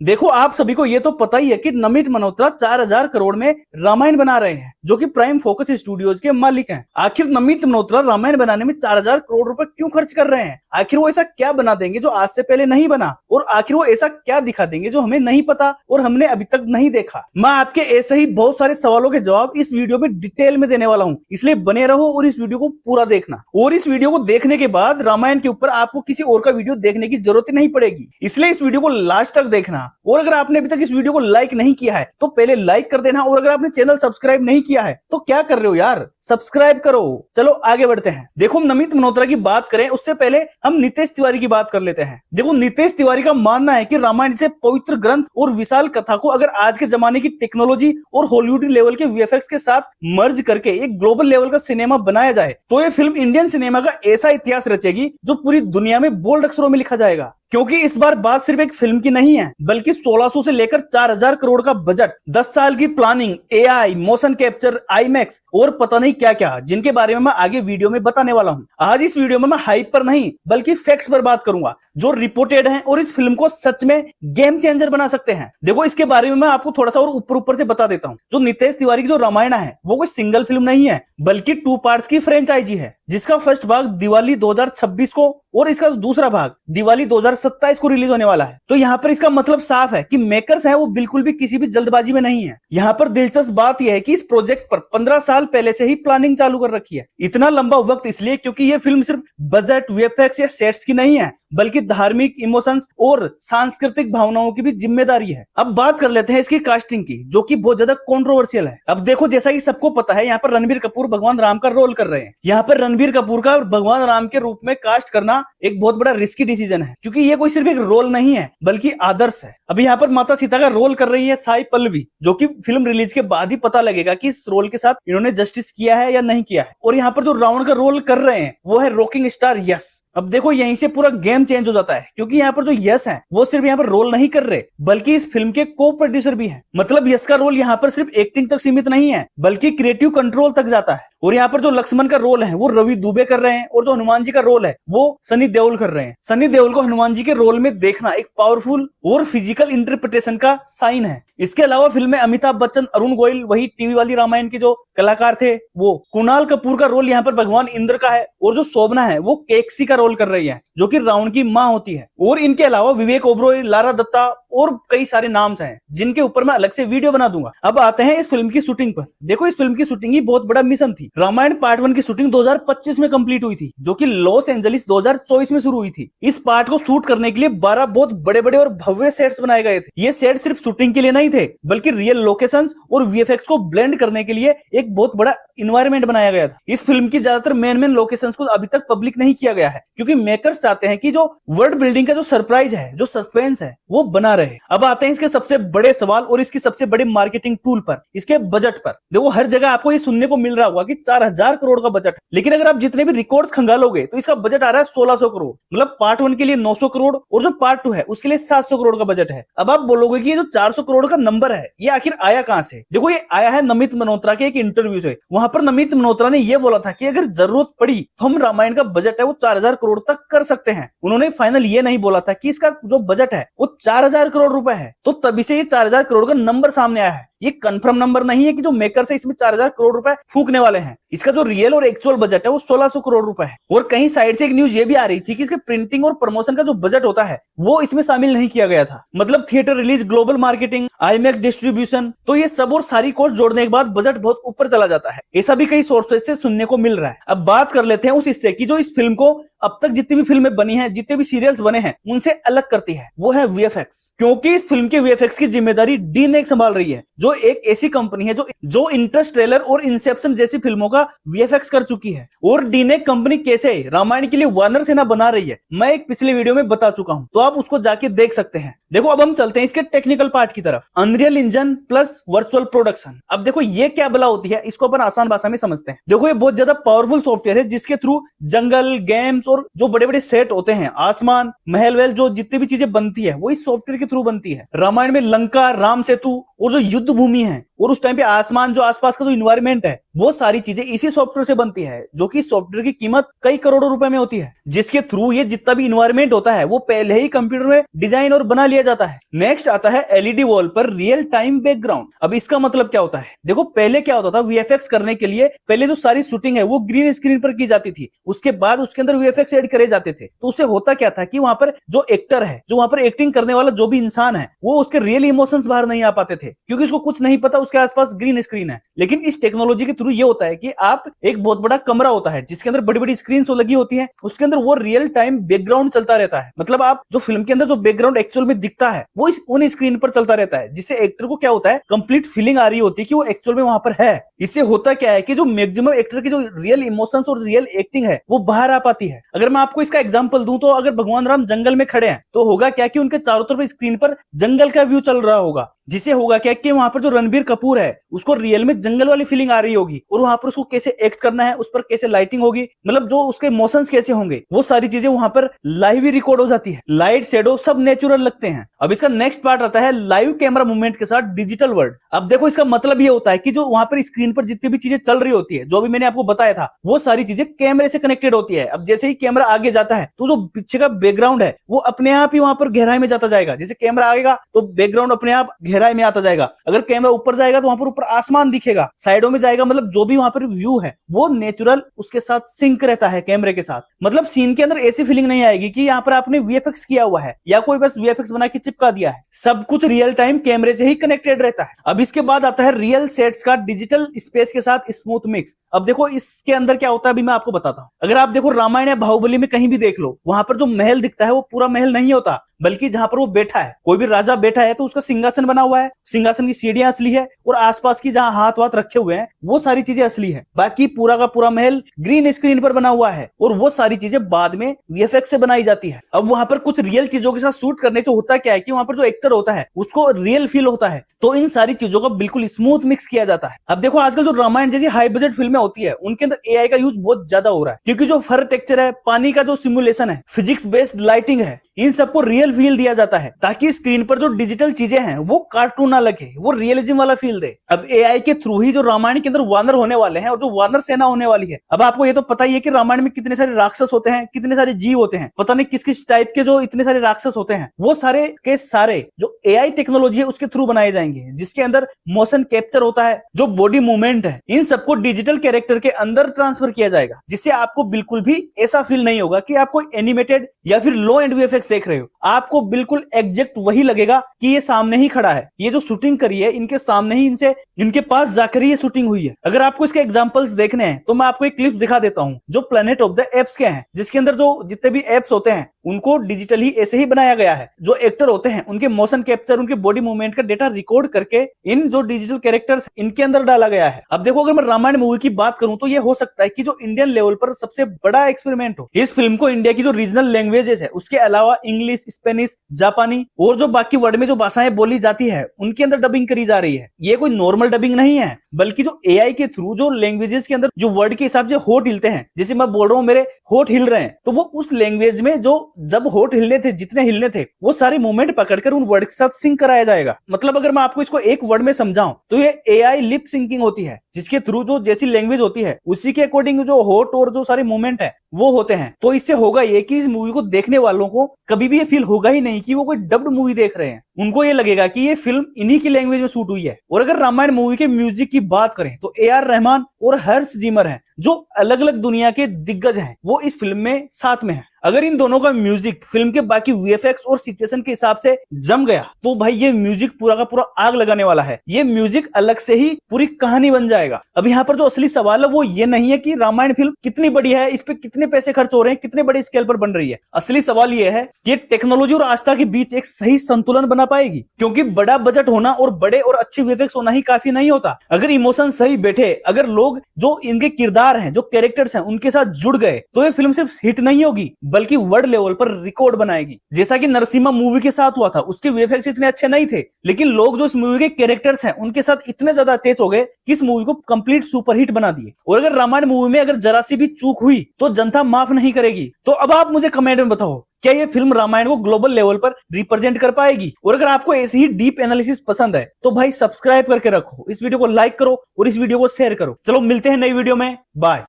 देखो आप सभी को ये तो पता ही है कि नमित मल्होत्रा 4000 करोड़ में रामायण बना रहे हैं, जो कि प्राइम फोकस स्टूडियोज के मालिक हैं। आखिर नमित मल्होत्रा रामायण बनाने में 4000 करोड़ रुपए क्यों खर्च कर रहे हैं? आखिर वो ऐसा क्या बना देंगे जो आज से पहले नहीं बना, और आखिर वो ऐसा क्या दिखा देंगे जो हमें नहीं पता और हमने अभी तक नहीं देखा? मैं आपके ऐसे ही बहुत सारे सवालों के जवाब इस वीडियो में डिटेल में देने वाला हूँ, इसलिए बने रहो और इस वीडियो को पूरा देखना। और इस वीडियो को देखने के बाद रामायण के ऊपर आपको किसी और का वीडियो देखने की जरूरत नहीं पड़ेगी, इसलिए इस वीडियो को लास्ट तक देखना। और अगर आपने अभी तक इस वीडियो को लाइक नहीं किया है तो पहले लाइक कर देना, और अगर आपने चैनल सब्सक्राइब नहीं किया है तो क्या कर रहे हो यार, सब्सक्राइब करो। चलो आगे बढ़ते हैं। देखो नमित मल्होत्रा की बात करें उससे पहले हम नितेश तिवारी की बात कर लेते हैं। देखो नितेश तिवारी का मानना है कि रामायण से पवित्र ग्रंथ और विशाल कथा को अगर आज के जमाने की टेक्नोलॉजी और हॉलीवुड लेवल के वीएफएक्स के साथ मर्ज करके एक ग्लोबल लेवल का सिनेमा बनाया जाए तो ये फिल्म इंडियन सिनेमा का ऐसा इतिहास रचेगी जो पूरी दुनिया में बोल्ड अक्षरों में लिखा जाएगा। क्योंकि इस बार बात सिर्फ एक फिल्म की नहीं है, बल्कि 1600 से लेकर 4000 करोड़ का बजट, 10 साल की planning, AI, motion capture, IMAX और पता नहीं क्या क्या, जिनके बारे में मैं आगे वीडियो में बताने वाला हूं। आज इस वीडियो में मैं हाइप पर नहीं बल्कि फैक्ट्स पर बात करूंगा जो रिपोर्टेड हैं और इस फिल्म को सच में गेम चेंजर बना सकते हैं। देखो इसके बारे में मैं आपको थोड़ा सा और ऊपर से बता देता हूं। जो नितेश तिवारी की जो रामायण है वो कोई सिंगल फिल्म नहीं है, बल्कि 2 पार्ट्स की फ्रेंचाइजी है, जिसका फर्स्ट भाग दिवाली 2026 को और इसका दूसरा भाग दिवाली 2027 को रिलीज होने वाला है। तो यहाँ पर इसका मतलब साफ है कि मेकर्स हैं वो बिल्कुल भी किसी भी जल्दबाजी में नहीं है। यहाँ पर दिलचस्प बात यह है कि इस प्रोजेक्ट पर 15 साल पहले से ही प्लानिंग चालू कर रखी है। इतना लंबा वक्त इसलिए क्योंकि ये फिल्म सिर्फ बजट, वीएफएक्स या सेट्स की नहीं है, बल्कि धार्मिक, इमोशंस और सांस्कृतिक भावनाओं की भी जिम्मेदारी है। अब बात कर लेते हैं इसकी कास्टिंग की, जो कि बहुत ज्यादा कंट्रोवर्शियल है। अब देखो जैसा कि सबको पता है, यहाँ पर रणबीर कपूर भगवान राम का रोल कर रहे हैं। यहाँ पर रणबीर कपूर का भगवान राम के रूप में कास्ट करना एक बहुत बड़ा रिस्की डिसीजन है, क्योंकि ये कोई सिर्फ एक रोल नहीं है बल्कि आदर्श है। अब यहाँ पर माता सीता का रोल कर रही है साई पल्लवी, जो कि फिल्म रिलीज के बाद ही पता लगेगा कि इस रोल के साथ इन्होंने जस्टिस किया है या नहीं किया है। और यहाँ पर जो रावण का रोल कर रहे हैं वो है रॉकिंग स्टार यश। अब देखो यहीं से पूरा गेम चेंज हो जाता है, क्योंकि यहाँ पर जो यश है वो सिर्फ यहाँ पर रोल नहीं कर रहे बल्कि इस फिल्म के को प्रोड्यूसर भी हैं। मतलब यश का रोल यहाँ पर सिर्फ एक्टिंग तक सीमित नहीं है बल्कि क्रिएटिव कंट्रोल तक जाता है। और यहाँ पर जो लक्ष्मण का रोल है वो रवि दुबे कर रहे हैं, और जो हनुमान जी का रोल है वो सनी देओल कर रहे हैं। सनी देओल को हनुमान जी के रोल में देखना एक पावरफुल और फिजिकल इंटरप्रिटेशन का साइन है। इसके अलावा फिल्म में अमिताभ बच्चन, अरुण गोयल, वही टीवी वाली रामायण के जो कलाकार थे वो, कुणाल कपूर का रोल यहाँ पर भगवान इंद्र का है, और जो शोभना है वो केकसी का रोल कर रही है, जो कि रावण की माँ होती है। और इनके अलावा विवेक ओबरॉय, लारा दत्ता और कई सारे नाम हैं जिनके ऊपर मैं अलग से वीडियो बना दूंगा। अब आते हैं इस फिल्म की शूटिंग पर। देखो इस फिल्म की शूटिंग ही बहुत बड़ा मिशन थी। रामायण पार्ट 1 की शूटिंग 2025 में कंप्लीट हुई थी, जो कि लॉस एंजलिस 2024 में शुरू हुई थी। इस पार्ट को शूट करने के लिए 12 बहुत बड़े बड़े और भव्य सेट्स बनाए गए थे। ये सेट सिर्फ शूटिंग के लिए नहीं थे, बल्कि रियल लोकेशंस और वीएफएक्स को ब्लेंड करने के लिए एक बहुत बड़ा इन्वायरमेंट बनाया गया था। इस फिल्म की ज्यादातर मेन लोकेशंस को अभी तक पब्लिक नहीं किया गया है, क्योंकि मेकर्स चाहते हैं कि जो वर्ल्ड बिल्डिंग का जो सरप्राइज है, जो सस्पेंस है, वो बना रहे। अब आते हैं इसके सबसे बड़े सवाल और इसकी सबसे बड़ी मार्केटिंग टूल पर, इसके बजट पर। देखो हर जगह आपको ये सुनने को मिल रहा होगा कि 4000 करोड़ का बजट, लेकिन अगर आप जितने भी रिकॉर्ड्स खंगालोगे तो इसका बजट आ रहा है 1600 करोड़। मतलब पार्ट 1 के लिए 900 करोड़ और जो पार्ट 2 है उसके लिए 700 करोड़ का बजट है। अब आप बोलोगे कि ये जो 400 करोड़ का नंबर है ये आखिर आया कहां से? देखो ये आया है नमित मल्होत्रा के एक इंटरव्यू से। वहां पर नमित मल्होत्रा ने यह बोला था कि अगर जरूरत पड़ी तो हम रामायण का बजट है वो 4000 करोड़ तक कर सकते हैं। उन्होंने फाइनल ये नहीं बोला था कि इसका जो बजट है वो 4000 करोड़ रुपए है। तो तभी से ये 4000 करोड़ का नंबर सामने आया है। ये कंफर्म नंबर नहीं है कि जो मेकर से इसमें 4000 करोड़ रुपए फूकने वाले हैं। इसका जो रियल और एक्चुअल बजट है वो 1600 करोड़ रुपए है। और कहीं साइड से एक न्यूज ये भी आ रही थी कि इसके प्रिंटिंग और प्रमोशन का जो बजट होता है वो इसमें शामिल नहीं किया गया था। मतलब theatre release, global marketing, IMAX distribution, तो ये सब और सारी कॉस्ट जोड़ने के बाद बजट बहुत ऊपर चला जाता है। ऐसा भी कई सोर्सेज से सुनने को मिल रहा है। अब बात कर लेते हैं उस हिस्से की जो इस फिल्म को अब तक जितनी भी फिल्में बनी है, जितने भी सीरियल्स बने हैं, उनसे अलग करती है। वो है वीएफएक्स। क्योंकि इस फिल्म के वीएफएक्स की जिम्मेदारी डीनेक संभाल रही है, जो एक ऐसी कंपनी है जो इंटरस्टेलर और इंसेप्शन जैसी फिल्मों का वीएफएक्स कर चुकी है। और डीनेक कंपनी कैसे रामायण के लिए वानर सेना बना रही है मैं एक पिछले वीडियो में बता चुका हूं, तो आप उसको जाके देख सकते हैं। देखो अब हम चलते हैं इसके टेक्निकल पार्ट की तरफ। Unreal engine plus virtual production. अब देखो ये क्या बला होती है, इसको अपन आसान भाषा में समझते हैं। देखो ये बहुत ज्यादा पावरफुल सॉफ्टवेयर है जिसके थ्रू जंगल, गेम्स और जो बड़े बड़े सेट होते हैं, आसमान, महल वेल, जो जितनी भी चीजें बनती है वो इस सॉफ्टवेयर के थ्रू बनती है। रामायण में लंका, राम सेतु और जो युद्ध भूमि है और उस टाइम पे आसमान, जो आसपास का जो इन्वायरमेंट है, वो सारी चीजें इसी सॉफ्टवेयर से बनती है, जो कि सॉफ्टवेयर की कीमत कई करोड़ों रुपए में होती है, जिसके थ्रू ये जितना भी इन्वायरमेंट होता है वो पहले ही कंप्यूटर में डिजाइन और बना लिया जाता है। नेक्स्ट आता है एलईडी वॉल पर रियल टाइम बैकग्राउंड। अब इसका मतलब क्या होता है? देखो पहले क्या होता था, वीएफएक्स करने के लिए पहले जो सारी शूटिंग है वो ग्रीन स्क्रीन पर की जाती थी, उसके बाद उसके अंदर वीएफएक्स ऐड करे जाते थे। तो उससे होता क्या था कि वहां पर जो एक्टर है, जो वहां पर एक्टिंग करने वाला जो भी इंसान है, वो उसके रियल इमोशंस बाहर नहीं आ पाते थे, क्योंकि उसको कुछ नहीं पता, उसके आसपास ग्रीन स्क्रीन है। लेकिन इस टेक्नोलॉजी के थ्रू ये होता है कि आप एक बहुत बड़ा कमरा होता है जिसके अंदर बड़ी बड़ी स्क्रीन लगी होती है, उसके अंदर वो रियल टाइम बैकग्राउंड चलता रहता है। मतलब आप जो फिल्म के अंदर जो बैकग्राउंड एक्चुअल में दिखता है वो उन स्क्रीन पर चलता रहता है, जिससे एक्टर को क्या होता है, कंप्लीट फीलिंग आ रही होती है कि वो एक्चुअल में वहां पर है। इससे होता क्या है कि जो मैक्सिमम एक्टर की जो रियल इमोशंस और रियल एक्टिंग है वो बाहर आ पाती है। अगर मैं आपको इसका एग्जांपल दूं तो अगर भगवान राम जंगल में खड़े हैं तो होगा क्या कि उनके चारों तरफ स्क्रीन पर जंगल का व्यू चल रहा होगा, जिसे होगा क्या कि वहां पर जो रणबीर कपूर है उसको रियल में जंगल वाली फीलिंग आ रही होगी, और वहां पर उसको कैसे एक्ट करना है, उस पर कैसे लाइटिंग होगी, मतलब जो उसके इमोशंस कैसे होंगे, वो सारी चीजें वहां पर लाइव ही रिकॉर्ड हो जाती है। लाइट, शेडो सब नेचुरल लगते हैं। अब इसका नेक्स्ट पार्ट आता है लाइव कैमरा मूवमेंट के साथ डिजिटल वर्ल्ड। अब देखो इसका मतलब ये होता है कि जो वहां पर स्क्रीन पर जितनी भी चीजें चल रही होती है, जो भी मैंने आपको बताया था, वो सारी चीजें कैमरे से कनेक्टेड होती है। अब जैसे ही कैमरा आगे जाता है तो जो पीछे का बैकग्राउंड है वो अपने आप ही वहां पर गहराई में जाता जाएगा। जैसे कैमरा आएगा तो बैकग्राउंड अपने आप गहराई में आता जाएगा। अगर कैमरा ऊपर जाएगा तो वहां पर ऊपर आसमान दिखेगा, साइडों में जाएगा, मतलब जो भी वहां पर व्यू है वो नेचुरल उसके साथ सिंक रहता है कैमरे के साथ। मतलब सीन के अंदर ऐसी फीलिंग नहीं आएगी कि यहाँ पर आपने वीएफएक्स किया हुआ है या कोई बस वीएफएक्स बना के चिपका दिया है, सब कुछ रियल टाइम कैमरे से ही कनेक्टेड रहता है। अब इसके बाद आता है रियल सेट्स का डिजिटल स्पेस के साथ स्मूथ मिक्स। अब देखो इसके अंदर क्या होता है अभी मैं आपको बताता हूँ। अगर आप देखो रामायण या बाहुबली में कहीं भी देख लो, वहां पर जो महल दिखता है वो पूरा महल नहीं होता, बल्कि जहां पर वो बैठा है, कोई भी राजा बैठा है तो उसका सिंहासन बना हुआ है, सिंहासन की सीढ़ियां असली है, और आसपास की जहां हाथ वाथ रखे हुए हैं वो सारी चीजें असली है। बाकी पूरा का पूरा महल ग्रीन स्क्रीन पर बना हुआ है, और वो सारी चीजें बाद में वीएफएक्स से बनाई जाती है। अब वहां पर कुछ रियल चीजों के साथ शूट करने से होता क्या है कि वहां पर जो एक्टर होता है उसको रियल फील होता है, तो इन सारी चीजों को बिल्कुल स्मूथ मिक्स किया जाता है। अब देखो आजकल जो रामायण जैसी हाई बजट फिल्में होती है उनके अंदर एआई का यूज बहुत ज्यादा हो रहा है, क्योंकि जो फर टेक्सचर है, पानी का जो सिमुलेशन है, फिजिक्स बेस्ड लाइटिंग है, इन सबको रियल फील दिया जाता है, ताकि स्क्रीन पर जो डिजिटल चीजें हैं वो कार्टून ना लगे, वो रियलिज्म वाला फील दे। अब एआई के थ्रू ही जो रामायण के अंदर वानर होने वाले हैं और जो वानर सेना होने वाली है। अब आपको ये तो पता ही है कि रामायण में कितने सारे राक्षस होते हैं, कितने सारे जीव होते हैं, पता नहीं किस किस टाइप के जो इतने सारे राक्षस होते हैं, वो सारे के सारे जो एआई टेक्नोलॉजी है उसके थ्रू बनाए जाएंगे, जिसके अंदर मोशन कैप्चर होता है, जो बॉडी मूवमेंट है, इन सबको डिजिटल कैरेक्टर के अंदर ट्रांसफर किया जाएगा, जिससे आपको बिल्कुल भी ऐसा फील नहीं होगा कि आप कोई एनिमेटेड या फिर लो एंड वीएफएक्स देख रहे हो। आपको बिल्कुल एग्जैक्ट वही लगेगा कि ये सामने ही खड़ा है, ये जो शूटिंग करी है इनके सामने ही, इनके पास जाकर ये शूटिंग हुई है। अगर आपको इसके एग्जांपल्स देखने हैं तो मैं आपको एक क्लिप दिखा देता हूं जो प्लैनेट ऑफ द एप्स के हैं, जिसके अंदर जो जितने भी एप्स होते हैं उनको डिजिटली ऐसे ही बनाया गया है। जो एक्टर होते हैं उनके मोशन कैप्चर, उनके बॉडी मूवमेंट का डेटा रिकॉर्ड करके इन जो डिजिटल कैरेक्टर्स इनके अंदर डाला गया है। अब देखो अगर मैं रामायण मूवी की बात करूं तो ये हो सकता है कि जो इंडियन लेवल पर सबसे बड़ा एक्सपेरिमेंट हो। इस फिल्म को इंडिया की जो रीजनल लैंग्वेजेस है उसके अलावा इंग्लिश, स्पेनिश, जापानी और जो बाकी वर्ल्ड में जो भाषाएं बोली जाती है उनके अंदर डबिंग करी जा रही है। ये कोई नॉर्मल डबिंग नहीं है, बल्कि जो एआई के थ्रू जो लैंग्वेजेस के अंदर जो वर्ड के हिसाब से होठ हिलते हैं, जैसे मैं बोल रहा हूँ मेरे होठ हिल रहे हैं, तो वो उस लैंग्वेज में जो जब होठ हिलने थे, जितने हिलने थे, वो सारे मूवमेंट पकड़कर उन वर्ड के साथ सिंक कराया जाएगा। मतलब अगर मैं आपको इसको एक वर्ड में समझाऊं तो ये एआई लिप सिंकिंग होती है, जिसके थ्रू जो जैसी लैंग्वेज होती है उसी के अकॉर्डिंग जो होठ और जो सारे मूवमेंट है वो होते हैं। तो इससे होगा ये कि इस मूवी को देखने वालों को कभी भी ये फील होगा ही नहीं कि वो कोई डब्ड मूवी देख रहे हैं, उनको ये लगेगा कि ये फिल्म इन्हीं की लैंग्वेज में शूट हुई है। और अगर रामायण मूवी के म्यूजिक की बात करें तो ए.आर. रहमान और हर्ष जिमर हैं, जो अलग अलग दुनिया के दिग्गज हैं, वो इस फिल्म में साथ में है। अगर इन दोनों का म्यूजिक फिल्म के बाकी वीएफएक्स और सिचुएशन के हिसाब से जम गया तो भाई ये म्यूजिक पूरा का पूरा आग लगाने वाला है। ये म्यूजिक अलग से ही पूरी कहानी बन जाएगा। अब यहाँ पर जो असली सवाल है वो ये नहीं है कि रामायण फिल्म कितनी बड़ी है, इस पे कितने पैसे खर्च हो रहे हैं, कितने बड़े स्केल पर बन रही है। असली सवाल ये है कि टेक्नोलॉजी और आस्था के बीच एक सही संतुलन बना पाएगी, क्योंकि बड़ा बजट होना और बड़े और अच्छे वीएफएक्स होना ही काफी नहीं होता। अगर इमोशन सही बैठे, अगर लोग जो इनके किरदार हैं, जो कैरेक्टर्स हैं, उनके साथ जुड़ गए तो ये फिल्म सिर्फ हिट नहीं होगी बल्कि वर्ल्ड लेवल पर रिकॉर्ड बनाएगी। जैसा कि नरसिम्हा मूवी के साथ हुआ था, उसके वीएफएक्स इतने अच्छे नहीं थे, लेकिन लोग जो इस मूवी के कैरेक्टर्स हैं उनके साथ इतने ज्यादा अटैच हो गए कि इस मूवी को कंप्लीट सुपरहिट बना दिए। और अगर रामायण मूवी में अगर जरा सी भी चूक हुई तो जनता माफ नहीं करेगी। तो अब आप मुझे कमेंट में बताओ क्या ये फिल्म रामायण को ग्लोबल लेवल पर रिप्रेजेंट कर पाएगी? और अगर आपको ऐसी ही डीप एनालिसिस पसंद है तो भाई सब्सक्राइब करके रखो, इस वीडियो को लाइक करो और इस वीडियो को शेयर करो। चलो मिलते हैं नई वीडियो में, बाय।